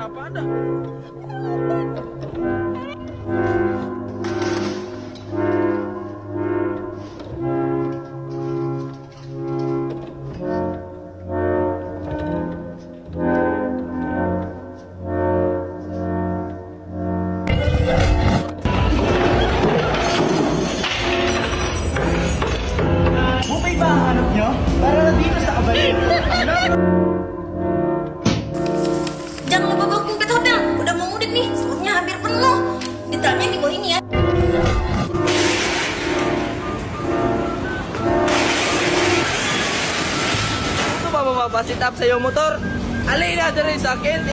apa ada? Bukay ba ang hanap nyo? Para na dito sa kabalit. Jangan lupa bawa kumpet hotel. Udah mau mudik nih, slotnya hampir penuh. Ditanya di bawah ini ya. Ito ba mapapasit up sa iyong motor? Alay na dyan sa akin.